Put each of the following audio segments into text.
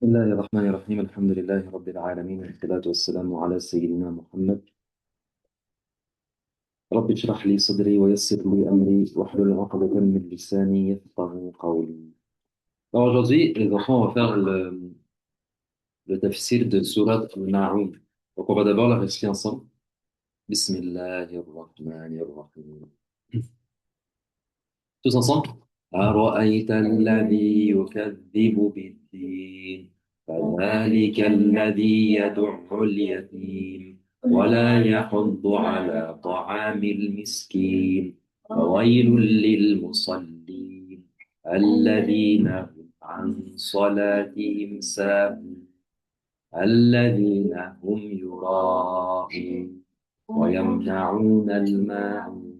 بسم الله الرحمن الرحيم الحمد لله رب العالمين والصلاة والسلام على سيدنا محمد. رب اشرح لي صدري ويسر لي أمري واحلل عقدة من لساني يفقهوا قولي. Alors aujourd'hui, les enfants, on va faire le tafsir de Surat Al-Na'um. Donc on va d'abord la réciter ensemble. Bismillahirrahmanirrahim. Tous ensemble. أرأيت الذي يكذب بالدين فذلك الذي يدع اليتيم ولا يحض على طعام المسكين فويل للمصلين الذين هم عن صلاتهم ساهون الذين هم يراءون ويمنعون الماعون.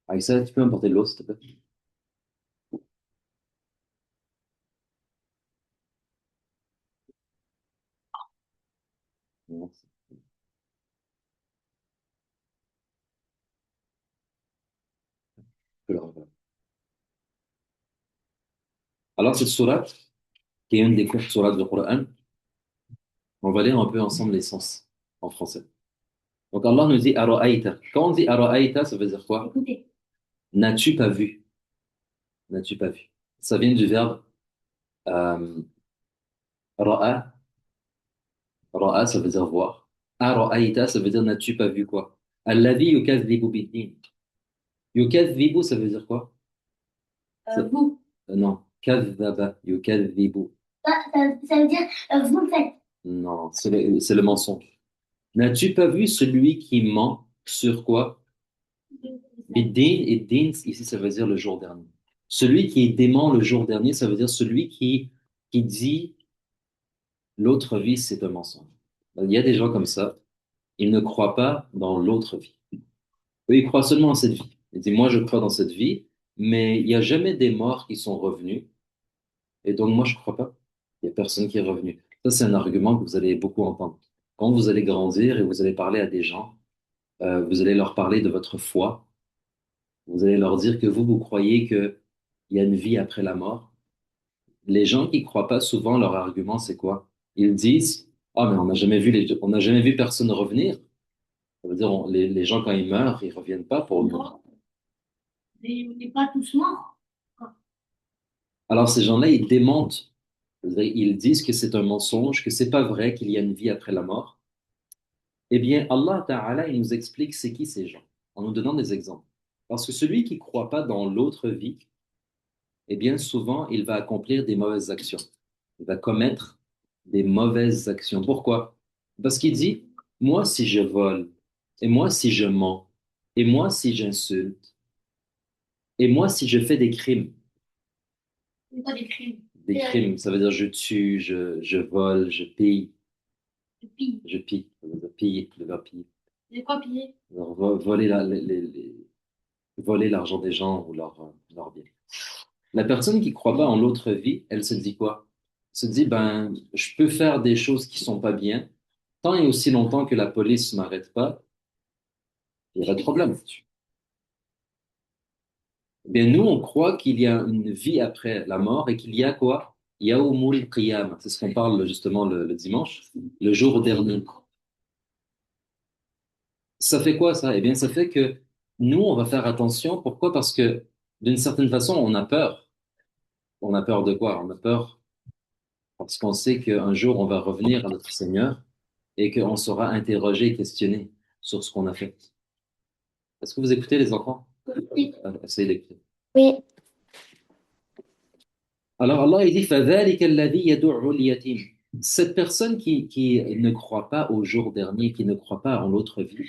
Aïssa, tu peux m'apporter de l'eau, s'il te plaît? Merci. Alors, cette sourate, qui est une des courtes sourates du Coran, on va lire un peu ensemble les sens en français. Donc, Allah nous dit Ara'aïta. Quand on dit Ara'aïta, ça veut dire quoi? Écoutez, N'as-tu pas vu? N'as-tu pas vu? Ça vient du verbe euh, Ra'a. Ra'a, ça veut dire voir. Ara'aïta, ça veut dire n'as-tu pas vu quoi? Alladhi yukadhibu bid-din. Yukadhibu, ça veut dire quoi? vous, Non. Kadhaba, yukadhibu. ça veut dire vous le faites. Non, c'est le mensonge. N'as-tu pas vu celui qui ment sur quoi? Bid-din, et din, ici, ça veut dire le jour dernier. Celui qui est dément le jour dernier, ça veut dire celui qui dit l'autre vie, c'est un mensonge. Il y a des gens comme ça, ils ne croient pas dans l'autre vie. Eux, ils croient seulement en cette vie. Ils disent, moi, je crois dans cette vie, mais il n'y a jamais des morts qui sont revenus, et donc moi, je ne crois pas. Il n'y a personne qui est revenu. Ça, c'est un argument que vous allez beaucoup entendre. Quand vous allez grandir et vous allez parler à des gens, vous allez leur parler de votre foi. Vous allez leur dire que vous croyez qu'il y a une vie après la mort. Les gens qui croient pas, souvent, leur argument, c'est quoi? Ils disent, ah, mais on n'a jamais vu personne revenir. Ça veut dire, les gens, quand ils meurent, ils reviennent pas pour nous. Non, mais on n'est pas tous morts. Alors, ces gens-là, ils démentent. C'est-à-dire, ils disent que c'est un mensonge, que c'est pas vrai qu'il y a une vie après la mort. Eh bien, Allah Ta'ala, il nous explique c'est qui ces gens, en nous donnant des exemples. Parce que celui qui croit pas dans l'autre vie, eh bien, souvent, il va accomplir des mauvaises actions. Il va commettre des mauvaises actions. Pourquoi? Parce qu'il dit, moi, si je vole, et moi, si je mens, et moi, si j'insulte, et moi, si je fais des crimes, C'est pas des crimes. des crimes, ça veut dire je tue, je vole, Je pille. je pille, ça veut dire piller, le verbe piller. J'ai quoi piller? Alors, voler voler l'argent des gens ou leur bien. La personne qui croit pas en l'autre vie, elle se dit quoi? Elle se dit, ben, je peux faire des choses qui sont pas bien, tant et aussi longtemps que la police m'arrête pas, il n'y a pas de problème. Eh bien, nous, on croit qu'il y a une vie après la mort et qu'il y a quoi? Yaumul Qiyam. C'est ce qu'on parle justement le dimanche, le jour dernier. Ça fait quoi ça? Eh bien, ça fait que nous, on va faire attention. Pourquoi? Parce que d'une certaine façon, on a peur. On a peur de quoi? On a peur parce qu'on sait qu'un jour, on va revenir à notre Seigneur et qu'on sera interrogé et questionné sur ce qu'on a fait. Est-ce que vous écoutez les enfants? Oui. Essayez d'écouter. Oui. Alors Allah il dit فَذَلِكَ الَّذِي يَدُعُّ الْيَتِيمَ. Cette personne qui ne croit pas au jour dernier, qui ne croit pas en l'autre vie,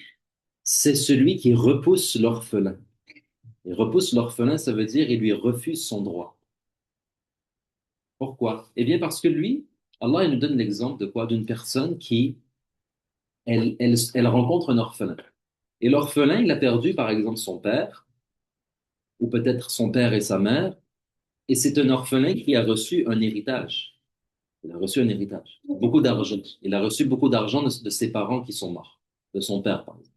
c'est celui qui repousse l'orphelin. Il repousse l'orphelin, ça veut dire il lui refuse son droit. Pourquoi? Eh bien parce que lui, Allah il nous donne l'exemple de quoi? D'une personne qui, elle rencontre un orphelin. Et l'orphelin, il a perdu par exemple son père, ou peut-être son père et sa mère, et c'est un orphelin qui a reçu un héritage. Il a reçu un héritage, beaucoup d'argent. Il a reçu beaucoup d'argent de ses parents qui sont morts, de son père, par exemple.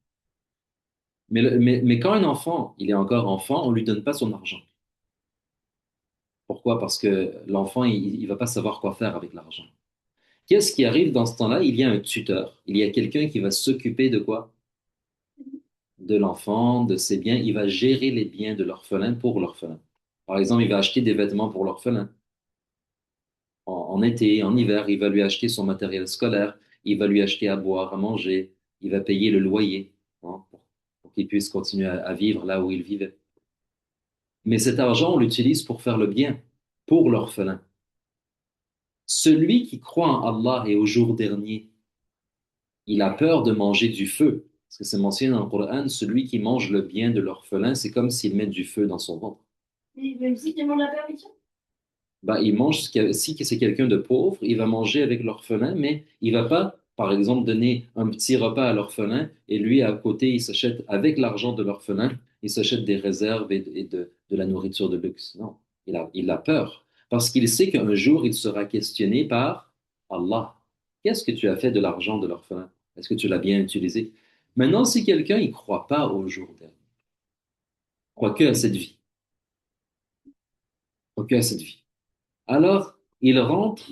Mais quand un enfant, il est encore enfant, on ne lui donne pas son argent. Pourquoi? Pourquoi? Parce que l'enfant, il va pas savoir quoi faire avec l'argent. Qu'est-ce qui arrive dans ce temps-là? Il y a un tuteur, il y a quelqu'un qui va s'occuper de quoi? De l'enfant, de ses biens. Il va gérer les biens de l'orphelin pour l'orphelin. Par exemple, il va acheter des vêtements pour l'orphelin. En été, en hiver, il va lui acheter son matériel scolaire, il va lui acheter à boire, à manger, il va payer le loyer, hein, pour qu'il puisse continuer à vivre là où il vivait. Mais cet argent, on l'utilise pour faire le bien, pour l'orphelin. Celui qui croit en Allah et au jour dernier, il a peur de manger du feu. Parce que c'est mentionné dans le Coran, celui qui mange le bien de l'orphelin, c'est comme s'il met du feu dans son ventre. Et même si je demande la permission. Bah, il mange, si c'est quelqu'un de pauvre, il va manger avec l'orphelin, mais il va pas, par exemple, donner un petit repas à l'orphelin et lui, à côté, il s'achète, avec l'argent de l'orphelin, il s'achète des réserves et de la nourriture de luxe. Non, il a peur parce qu'il sait qu'un jour, il sera questionné par Allah. Qu'est-ce que tu as fait de l'argent de l'orphelin? Est-ce que tu l'as bien utilisé? Maintenant, si quelqu'un, il croit pas au jour dernier, croit que à cette vie, croit que à cette vie. Alors, il rentre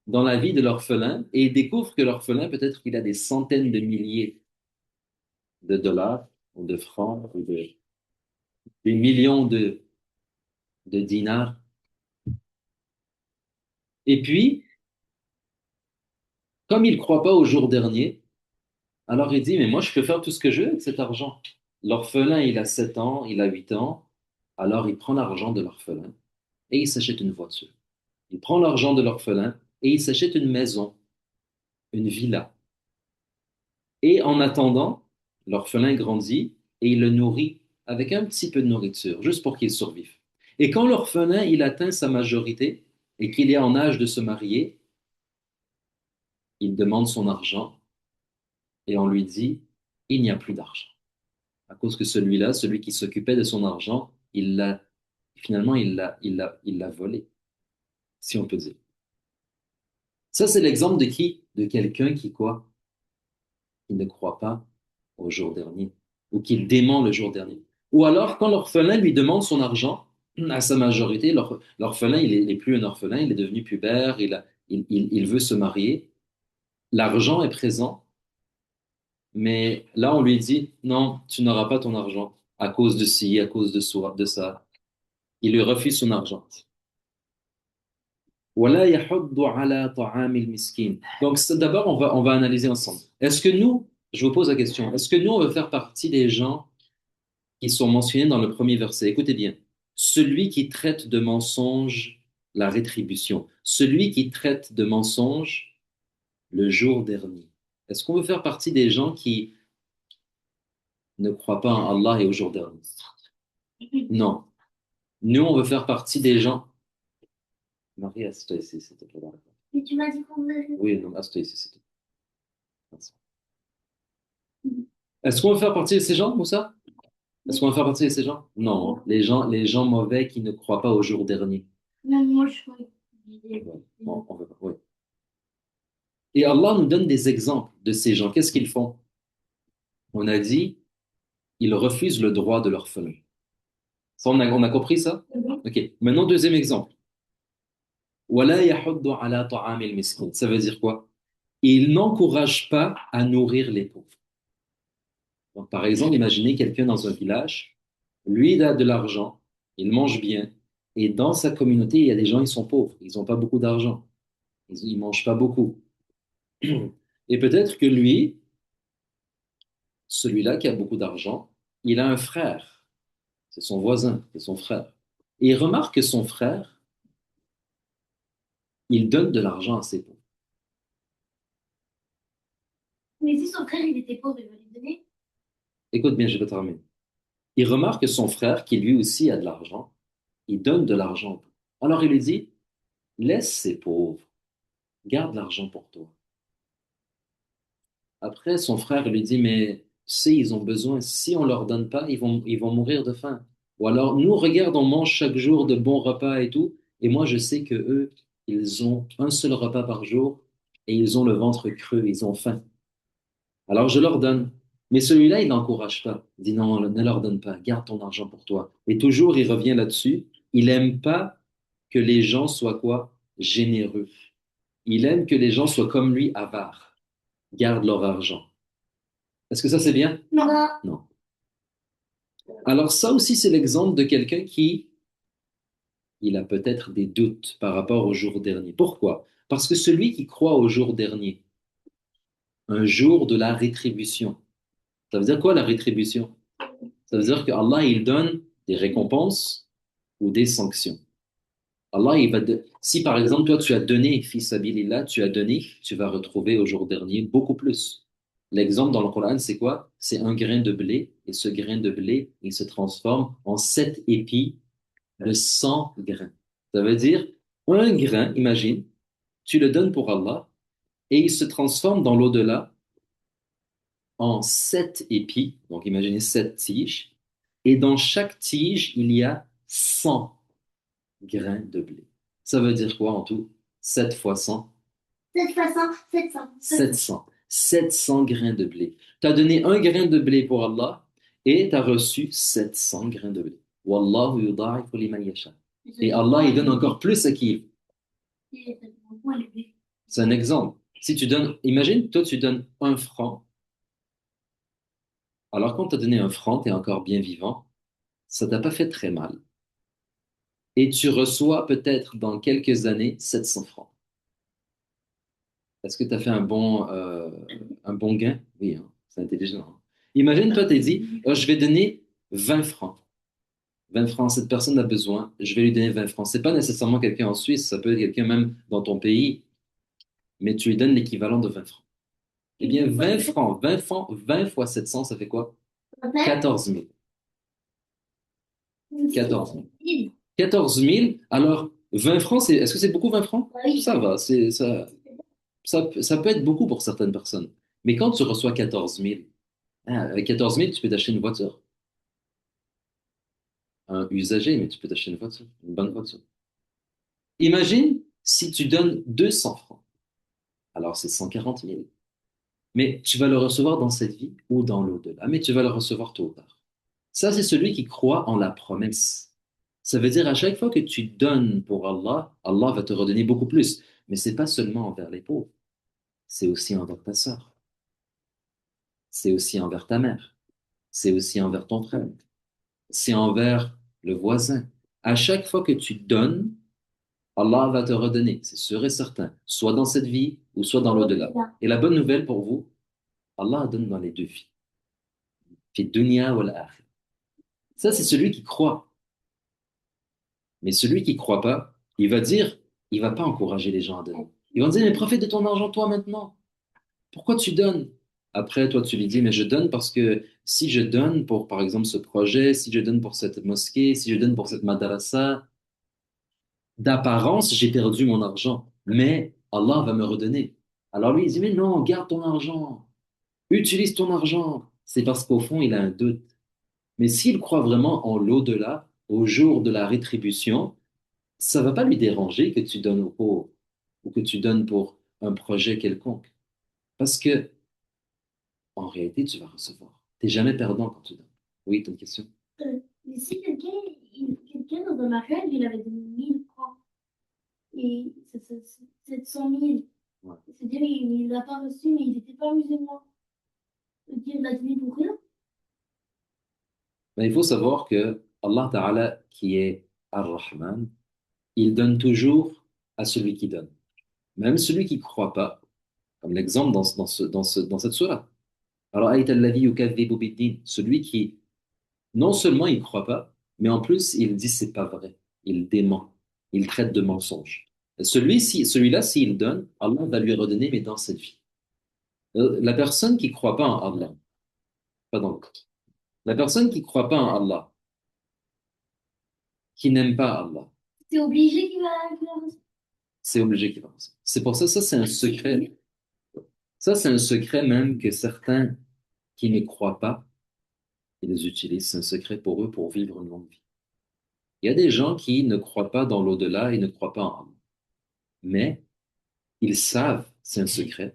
dans la vie de l'orphelin et il découvre que l'orphelin, peut-être qu'il a des centaines de milliers de dollars ou de francs ou des millions de dinars. Et puis, comme il ne croit pas au jour dernier, alors il dit, mais moi, je peux faire tout ce que je veux avec cet argent. L'orphelin, il a 7 ans, il a 8 ans, alors il prend l'argent de l'orphelin et il s'achète une voiture. Il prend l'argent de l'orphelin et il s'achète une maison, une villa. Et en attendant, l'orphelin grandit et il le nourrit avec un petit peu de nourriture, juste pour qu'il survive. Et quand l'orphelin, il atteint sa majorité et qu'il est en âge de se marier, il demande son argent et on lui dit, il n'y a plus d'argent. À cause que celui-là, celui qui s'occupait de son argent, finalement, il l'a volé, si on peut dire. Ça, c'est l'exemple de qui? De quelqu'un qui quoi? Qui ne croit pas au jour dernier, ou qui dément le jour dernier. Ou alors, quand l'orphelin lui demande son argent, à sa majorité, l'orphelin, il n'est plus un orphelin, il est devenu pubère, il veut se marier, l'argent est présent, mais là, on lui dit, non, tu n'auras pas ton argent à cause de ci, à cause de ça. Il lui refuse son argent. وَلَا يَحُضُّ عَلَى طَعَامِ الْمِسْكِينِ. Donc, d'abord, on va analyser ensemble. Est-ce que nous, je vous pose la question, est-ce que nous, on veut faire partie des gens qui sont mentionnés dans le premier verset? Écoutez bien. Celui qui traite de mensonge la rétribution. Celui qui traite de mensonge le jour dernier. Est-ce qu'on veut faire partie des gens qui ne croient pas en Allah et au jour dernier? Non. Nous, on veut faire partie des gens. Marie, assieds-toi ici, s'il te plaît. Mais tu m'as dit qu'on veut. Oui, non, assieds-toi ici, s'il te plaît. Est-ce qu'on veut faire partie de ces gens, Moussa? Est-ce qu'on veut faire partie de ces gens? Non, les gens mauvais qui ne croient pas au jour dernier. Même moi, je crois. Ouais, on veut pas, ouais. Et Allah nous donne des exemples de ces gens. Qu'est-ce qu'ils font? On a dit, ils refusent le droit de l'orphelin. Ça, on a compris ça? Ok. Maintenant, deuxième exemple. وَلَا يَحُضُّ عَلَى طَعَامِ الْمِسْكِينِ. Ça veut dire quoi? Il n'encourage pas à nourrir les pauvres. Donc, par exemple, imaginez quelqu'un dans un village, lui, il a de l'argent, il mange bien, et dans sa communauté, il y a des gens, ils sont pauvres, ils n'ont pas beaucoup d'argent, ils ne mangent pas beaucoup. Et peut-être que lui, celui-là qui a beaucoup d'argent, il a un frère, c'est son voisin, c'est son frère. Et il remarque que son frère, il donne de l'argent à ses pauvres. Mais si son frère, il était pauvre, il va lui donner. Écoute bien, je vais terminer. Il remarque que son frère, qui lui aussi a de l'argent, il donne de l'argent aux pauvres. Alors il lui dit, laisse ces pauvres, garde l'argent pour toi. Après, son frère lui dit, mais si ils ont besoin, si on leur donne pas, ils vont mourir de faim. Ou alors, nous, regarde, on mange chaque jour de bons repas et tout, et moi, je sais que eux, ils ont un seul repas par jour et ils ont le ventre creux, ils ont faim. Alors, je leur donne. Mais celui-là, il n'encourage pas. Il dit, non, ne leur donne pas, garde ton argent pour toi. Et toujours, il revient là-dessus. Il aime pas que les gens soient quoi? Généreux. Il aime que les gens soient comme lui, avares, gardent leur argent. Est-ce que ça c'est bien? Non. Non. Alors ça aussi, c'est l'exemple de quelqu'un qui, il a peut-être des doutes par rapport au jour dernier. Pourquoi? Parce que celui qui croit au jour dernier, un jour de la rétribution, ça veut dire quoi la rétribution? Ça veut dire que Allah, il donne des récompenses ou des sanctions. Allah, si par exemple, toi, tu as donné, fils sabilillah, tu as donné, tu vas retrouver au jour dernier beaucoup plus. L'exemple dans le Coran, c'est quoi? C'est un grain de blé, et ce grain de blé, il se transforme en 7 épis de 100 grains. Ça veut dire, un grain, imagine, tu le donnes pour Allah, et il se transforme dans l'au-delà en 7 épis, donc imaginez 7 tiges, et dans chaque tige, il y a 100 grains de blé. Ça veut dire quoi en tout? 7 fois 100, 700, 700, 700. 700 grains de blé. Tu as donné un grain de blé pour Allah et tu as reçu 700 grains de blé. Wallahu yudha'ifu liman yasha. Et Allah, il donne encore plus à qui? C'est un exemple. Si tu donnes, imagine, toi, tu donnes 1 franc. Alors, quand tu as donné 1 franc, tu es encore bien vivant. Ça t'a pas fait très mal. Et tu reçois peut-être dans quelques années 700 francs. Est-ce que tu as fait un bon gain? Oui, hein, c'est intelligent, hein. Imagine, toi, tu dit, oh, je vais donner 20 francs. 20 francs, cette personne a besoin, je vais lui donner 20 francs. C'est pas nécessairement quelqu'un en Suisse, ça peut être quelqu'un même dans ton pays, mais tu lui donnes l'équivalent de 20 francs. Eh bien, 20 francs, 20 francs, 20 fois 700, ça fait quoi? 14 000. 14 000. 14 000, alors 20 francs, est-ce que c'est beaucoup 20 francs? Oui. Ça va, ça peut être beaucoup pour certaines personnes. Mais quand tu reçois 14 000, hein, avec 14 000, tu peux t'acheter une voiture. Un usager, mais tu peux t'acheter une voiture, une bonne voiture. Imagine si tu donnes 200 francs. Alors c'est 140 000. Mais tu vas le recevoir dans cette vie ou dans l'au-delà. Mais tu vas le recevoir tôt ou tard. Ça, c'est celui qui croit en la promesse. Ça veut dire à chaque fois que tu donnes pour Allah, Allah va te redonner beaucoup plus. Mais c'est pas seulement envers les pauvres. C'est aussi envers ta sœur. C'est aussi envers ta mère. C'est aussi envers ton frère. C'est envers le voisin. À chaque fois que tu donnes, Allah va te redonner, c'est sûr et certain, soit dans cette vie ou soit dans l'au-delà. Et la bonne nouvelle pour vous, Allah donne dans les deux vies. Fi dunya wal akhirah. Ça, c'est celui qui croit. Mais celui qui croit pas, il va dire, il va pas encourager les gens à donner. Ils vont dire, mais profite de ton argent toi maintenant. Pourquoi tu donnes? Après, toi, tu lui dis, mais je donne parce que si je donne pour, par exemple, ce projet, si je donne pour cette mosquée, si je donne pour cette madrasa, d'apparence, j'ai perdu mon argent, mais Allah va me redonner. Alors lui, il dit, mais non, garde ton argent, utilise ton argent. C'est parce qu'au fond, il a un doute. Mais s'il croit vraiment en l'au-delà, au jour de la rétribution, ça va pas lui déranger que tu donnes aux pauvres ou que tu donnes pour un projet quelconque. Parce que, en réalité, tu vas recevoir. Tu n'es jamais perdant quand tu donnes. Oui, tu as une question? Mais si quelqu'un dans un mariage, il avait donné 1000 francs et c'est 700 000, Ouais. c'est-à-dire il l'a pas reçu, mais il n'était pas musulman. Il l'a donné pour rien. Mais il faut savoir que Allah Ta'ala, qui est Ar-Rahman, il donne toujours à celui qui donne. Même celui qui ne croit pas, comme l'exemple dans cette surah. Alors, celui qui, non seulement il ne croit pas, mais en plus il dit c'est pas vrai. Il dément. Il traite de mensonge. Celui-là, s'il donne, Allah va lui redonner, mais dans cette vie. La personne qui ne croit pas en Allah, pardon, la personne qui ne croit pas en Allah, qui n'aime pas Allah, C'est obligé qu'il va reçu. c'est obligé qu'il va recevoir. C'est pour ça, ça c'est un secret. Ça, c'est un secret même que certains qui ne croient pas, ils les utilisent. C'est un secret pour eux pour vivre une longue vie. Il y a des gens qui ne croient pas dans l'au-delà et ne croient pas en Allah. Mais ils savent, c'est un secret,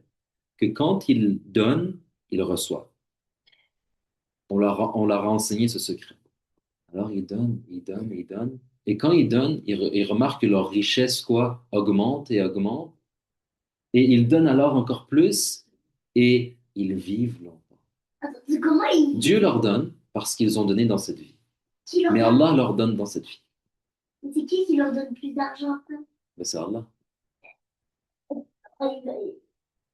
que quand ils donnent, ils reçoivent. On leur a enseigné ce secret. Alors ils donnent, ils donnent, ils donnent. Et quand ils donnent, ils remarquent que leur richesse, quoi, augmente et augmente. Et ils donnent alors encore plus et ils vivent longtemps. Attends, c'est comment il... Dieu leur donne parce qu'ils ont donné dans cette vie. Qui leur Mais donne? Allah leur donne dans cette vie. C'est qui leur donne plus d'argent? Ben, c'est Allah. Ah,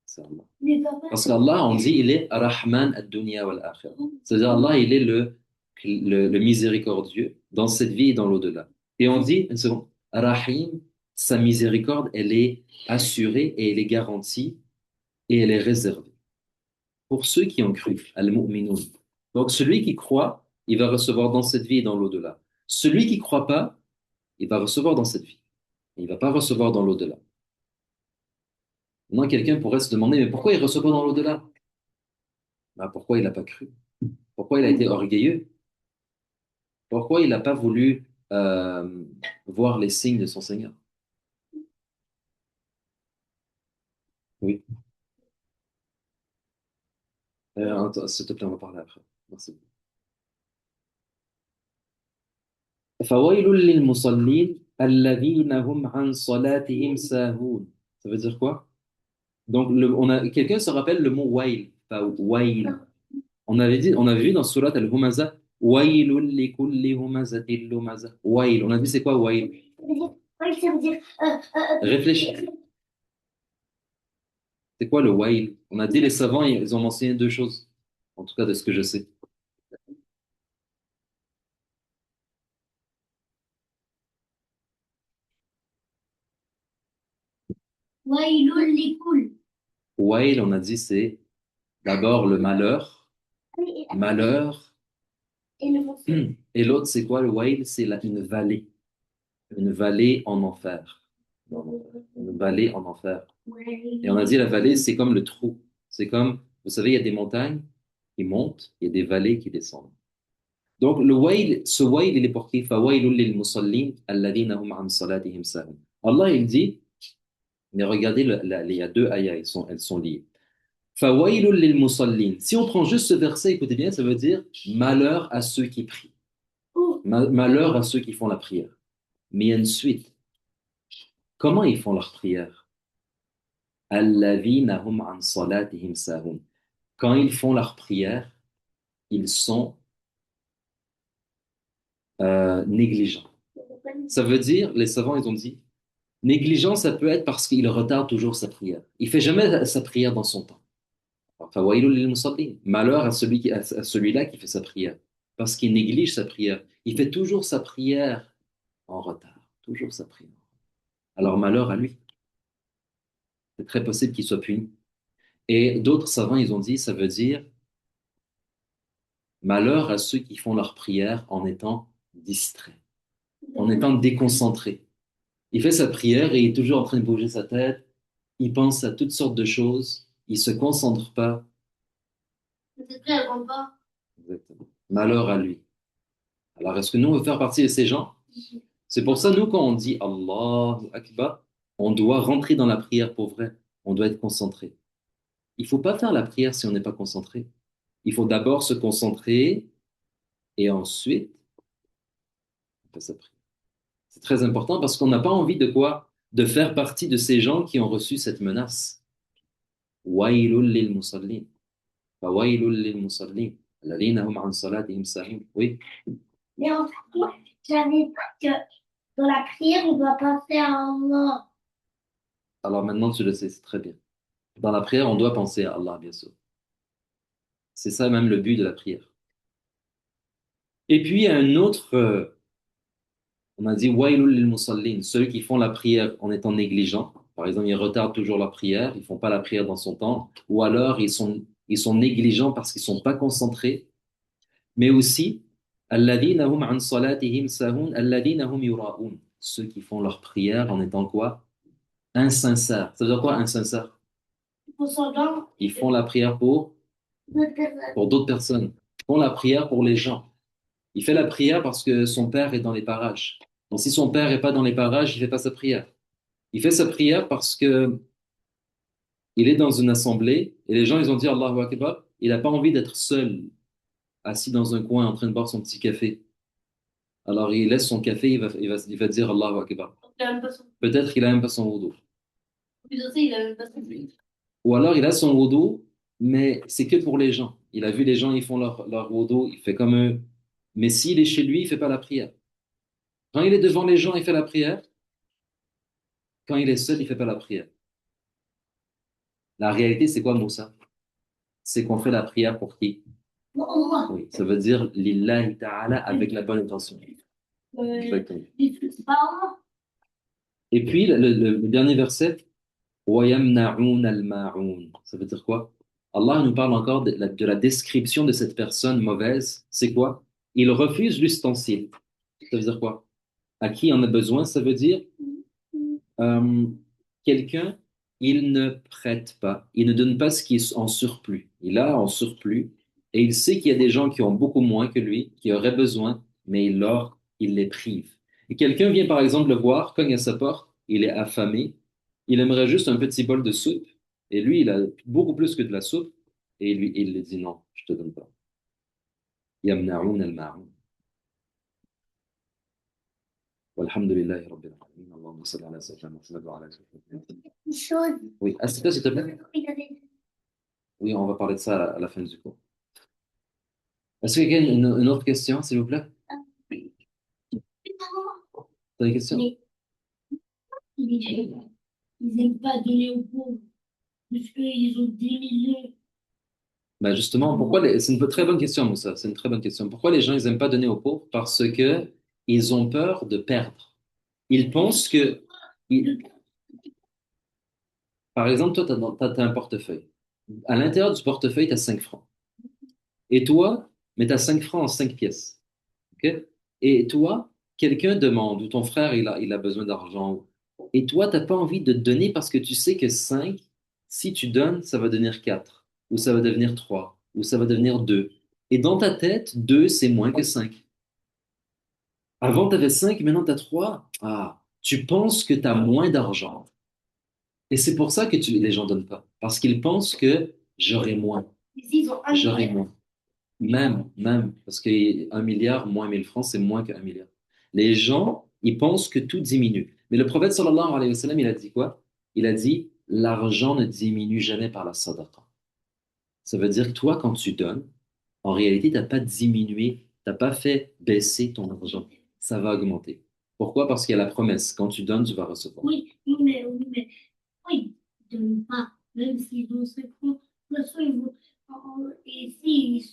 C'est Allah. les papas, Parce qu'Allah, on dit, il est Rahman ad-dunya wal-akhirah. C'est-à-dire, Allah, il est le miséricordieux dans cette vie et dans l'au-delà. Et on dit, une seconde, Rahim, sa miséricorde, elle est assurée et elle est garantie et elle est réservée pour ceux qui ont cru, al-mu'minun. Donc, celui qui croit, il va recevoir dans cette vie et dans l'au-delà. Celui qui ne croit pas, il va recevoir dans cette vie. Il ne va pas recevoir dans l'au-delà. Maintenant, quelqu'un pourrait se demander, mais pourquoi il ne reçoit pas dans l'au-delà? Ben, pourquoi il n'a pas cru? Pourquoi il a été orgueilleux? Pourquoi il n'a pas voulu voir les signes de son Seigneur? Oui. Attends, s'il te plaît, on va parler après. Merci. فويل للمصلين الذين هم عن صلاتهم ساهون. Ça veut dire quoi? Donc, quelqu'un se rappelle le mot wail, enfin, wail. On avait vu dans Surat al-Humaza, wailun likulli humazatin lumaza. Wail. On a dit c'est quoi wail? ça veut dire Réfléchis. C'est quoi le wail? On a dit les savants, ils ont mentionné deux choses. En tout cas, de ce que je sais. ouais, il les cool. Wail, on a dit, c'est d'abord le malheur. Malheur. Et le mensonge. Et l'autre, c'est quoi le wail? C'est une vallée. Une vallée en enfer. Une vallée en enfer. Et on a dit la vallée, c'est comme le trou. C'est comme, vous savez, il y a des montagnes qui montent, il y a des vallées qui descendent. Donc, le wail, ce wail, il est pour qui? فَوَيْلٌ لِلْمُصَلِّينَ الَّذِينَ هُمْ عَنْ صَلَاتِهِمْ سَاهُونَ. Allah, il dit, mais regardez, il y a deux ayats, elles sont liées. فَوَيْلٌ لِلْمُصَلِّينَ. Si on prend juste ce verset, écoutez bien, ça veut dire malheur à ceux qui prient. Oh, Malheur à ceux qui font la prière. Mais il y a une suite. Comment ils font leur prière? الَّذِينَ هُمْ عَنْ صَلَاتِهِمْ سَاهُونَ. Quand ils font leur prière, ils sont négligents. Ça veut dire, les savants, ils ont dit, négligent, ça peut être parce qu'il retarde toujours sa prière. Il fait jamais sa prière dans son temps. Enfin, wailul lil musallin. Malheur à à celui-là qui fait sa prière. Parce qu'il néglige sa prière. Il fait toujours sa prière en retard. Toujours sa prière. Alors, malheur à lui. C'est très possible qu'il soit puni. Et d'autres savants, ils ont dit, ça veut dire malheur à ceux qui font leur prière en étant distraits, en étant déconcentrés. Il fait sa prière et il est toujours en train de bouger sa tête. Il pense à toutes sortes de choses. Il se concentre pas. peut-être qu'elle rentre pas. Exactement. Malheur à lui. Alors, est-ce que nous, on veut faire partie de ces gens? C'est pour ça, nous, quand on dit Allahu Akbar, on doit rentrer dans la prière pour vrai. On doit être concentré. Il faut pas faire la prière si on n'est pas concentré. Il faut d'abord se concentrer et ensuite on fait sa prière. C'est très important parce qu'on n'a pas envie de quoi? De faire partie de ces gens qui ont reçu cette menace. Wailul lil musallin. Fawailul lil musallin. Alladhina hum an salatihim sahun. Oui. Mais en fait, moi, j'avais pas que dans la prière, on doit penser à Allah. Alors maintenant, tu le sais, c'est très bien. Dans la prière, on doit penser à Allah, bien sûr. C'est ça même le but de la prière. Et puis, il y a un autre, on a dit, wailul lil musallin, ceux qui font la prière en étant négligents. Par exemple, ils retardent toujours la prière, ils font pas la prière dans son temps, ou alors ils sont négligents parce qu'ils sont pas concentrés. Mais aussi, alladhina hum an salatihim sahun, alladhina hum yura'un, ceux qui font leur prière en étant quoi? Insincères. Ça veut dire quoi, insincères? Pour son nom, Ils font la prière d'autres personnes. pour d'autres personnes. Ils font la prière pour les gens. Il fait la prière parce que son père est dans les parages. Donc, si son père n'est pas dans les parages, il ne fait pas sa prière. Il fait sa prière parce que il est dans une assemblée et les gens, ils ont dit Allahu Akbar. Il n'a pas envie d'être seul, assis dans un coin en train de boire son petit café. Alors il laisse son café, il va dire Allahu Akbar. Il a même pas son. Peut-être qu'il a même pas son wudu. Plus de ça, il a même pas son. Ou alors il a son wudu, mais c'est que pour les gens. Il a vu les gens, ils font leur wudu, il fait comme eux. Mais s'il est chez lui, il fait pas la prière. Quand il est devant les gens, il fait la prière. Quand il est seul, il fait pas la prière. La réalité, c'est quoi, Moussa? C'est qu'on fait la prière pour qui? Pour Allah. Oui, ça veut dire lillahi ta'ala avec la bonne intention. Exactement. C'est pas Allah. Et puis, le dernier verset, وَيَمْنَعُونَ الْمَاعُونَ. Ça veut dire quoi? Allah nous parle encore de la description de cette personne mauvaise. C'est quoi? Il refuse l'ustensile. Ça veut dire quoi? À qui on a besoin? Ça veut dire euh, quelqu'un, il ne prête pas, il ne donne pas ce qui est en surplus. Il a en surplus et il sait qu'il y a des gens qui ont beaucoup moins que lui, qui auraient besoin, mais il les prive. Et quelqu'un vient par exemple le voir, cogne à sa porte, il est affamé, il aimerait juste un petit bol de soupe, et lui, il a beaucoup plus que de la soupe, et il lui dit non, je te donne pas. يمنعون الماعون والحمد لله رب العالمين اللهم صل على سيدنا محمد وعلى آله وصحبه. Une chose. Oui, s'il te plaît. Oui, on va parler de ça à la fin du cours. Est-ce qu'il y a une autre question, s'il vous plaît? T'as une question? Mais ils n'aiment pas donner aux pauvres parce qu'ils ont des millions. Ben justement, c'est une très bonne question, Moussa. C'est une très bonne question. Pourquoi les gens, ils n'aiment pas donner aux pauvres? Parce que ils ont peur de perdre. Ils pensent que, ils- par exemple, toi, t'as un portefeuille. À l'intérieur du portefeuille, tu as 5 francs. Et toi, mais tu as 5 francs en 5 pièces. OK? Et toi, quelqu'un demande, ou ton frère, il a besoin d'argent. Et toi, tu n'as pas envie de donner parce que tu sais que 5, si tu donnes, ça va devenir 4, ou ça va devenir 3, ou ça va devenir 2. Et dans ta tête, 2, c'est moins que 5. Avant, tu avais 5, maintenant tu as 3. Ah, tu penses que tu as moins d'argent. Et c'est pour ça que les gens ne donnent pas. Parce qu'ils pensent que j'aurai moins. Ici, ils ont un J'aurai milliard. moins. Même, parce qu'un milliard moins 1 000 francs, c'est moins qu'un milliard. Les gens, ils pensent que tout diminue. Mais le prophète sallallahu alayhi wa sallam, il a dit quoi? Il a dit, l'argent ne diminue jamais par la sadaqa. Ça veut dire que toi, quand tu donnes, en réalité, tu n'as pas diminué, tu n'as pas fait baisser ton argent. Ça va augmenter. Pourquoi? Parce qu'il y a la promesse. Quand tu donnes, tu vas recevoir. Oui, mais oui, ils ne donnent pas. Même s'ils ont 5 francs, de toute façon, ils vont. Et si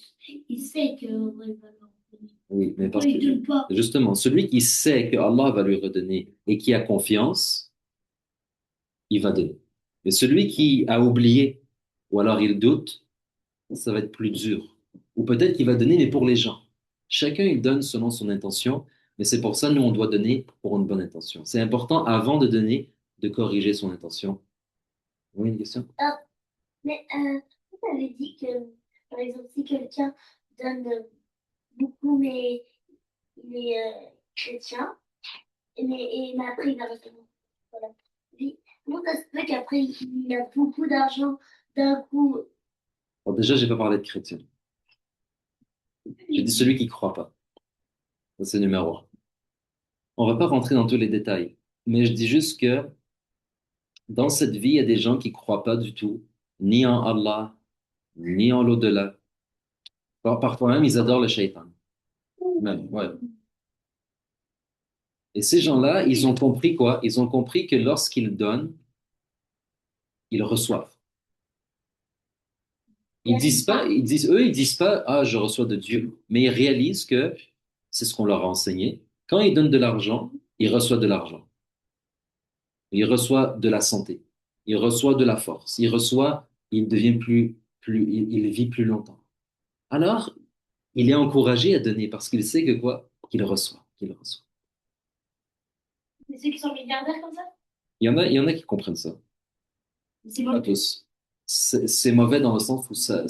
ils savent que ouais, va leur donner. Oui, mais Pourquoi parce que ils ne donnent pas? justement, celui qui sait que Allah va lui redonner et qui a confiance, il va donner. Mais celui qui a oublié ou alors il doute, ça va être plus dur. Ou peut-être qu'il va donner, mais pour les gens. Chacun, il donne selon son intention, mais c'est pour ça, nous, on doit donner pour une bonne intention. C'est important, avant de donner, de corriger son intention. Oui, une question? Ah, mais vous avez dit que, par exemple, si quelqu'un donne beaucoup, mais il est chrétien, mais après il a récemment. Voilà. Comment ça se fait qu'après il a beaucoup d'argent d'un coup? Alors déjà, j'ai pas parlé de chrétien. J'ai dit celui qui croit pas. Ça, c'est numéro un. On va pas rentrer dans tous les détails, mais je dis juste que dans cette vie, il y a des gens qui croient pas du tout, ni en Allah, ni en l'au-delà. Parfois même, ils adorent le shaitan. Même, ouais. Et ces gens-là, ils ont compris quoi? Ils ont compris que lorsqu'ils donnent, ils reçoivent. Ils disent pas, ah, je reçois de Dieu. Mais ils réalisent que c'est ce qu'on leur a enseigné. Quand ils donnent de l'argent, ils reçoivent de l'argent. Ils reçoivent de la santé. Ils reçoivent de la force. Ils reçoivent, il devient il vit plus longtemps. Alors, il est encouragé à donner parce qu'il sait que quoi? Qu'il reçoit. Mais ceux qui sont milliardaires comme ça? Il y en a qui comprennent ça. C'est Pas bon. tous. C'est mauvais dans le sens où c'est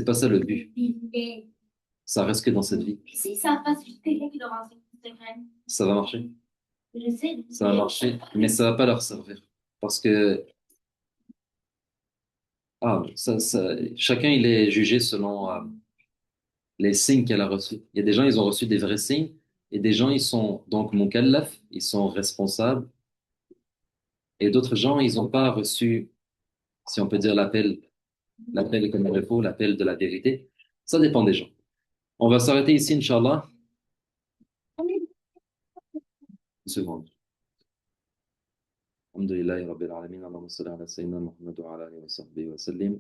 pas ça le but. Mais Ça reste que dans cette vie. si ça passe juste quelqu'un qui leur enseigne, c'est vrai. Ça va marcher. Je sais. Ça va marcher, mais ça va pas leur servir. Parce que chacun il est jugé selon les signes qu'elle a reçus. Il y a des gens, ils ont reçu des vrais signes, et des gens, ils sont donc mukallaf, ils sont responsables, et d'autres gens, ils n'ont pas reçu, si on peut dire, l'appel comme il faut, l'appel de la vérité. Ça dépend des gens. On va s'arrêter ici, Inch'Allah. Une seconde. الحمد لله رب العالمين اللهم صل على سيدنا محمد وعلى اله وصحبه وسلم